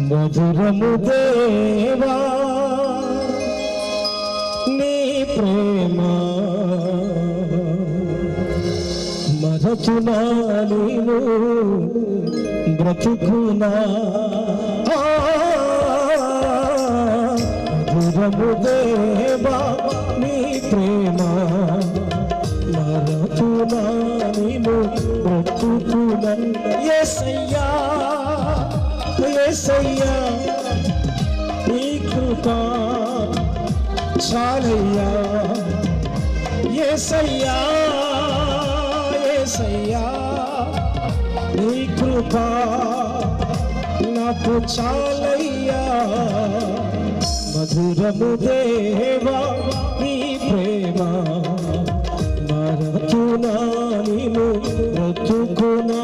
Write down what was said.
మధురము దేవా నీ ప్రేమ మరచునా నేను బ్రతుకునా మధురము దేవా నీ ప్రేమ మరచునా నేను బ్రతుకునా యేసయ్యా యేసయ్యా నీ కృప చాలయ్యా యేసయ్యా యేసయ్యా నీ కృప నాకు చాలయ్యా మధురము దేవా నీ ప్రేమ మరచునా నేను బ్రతుకునా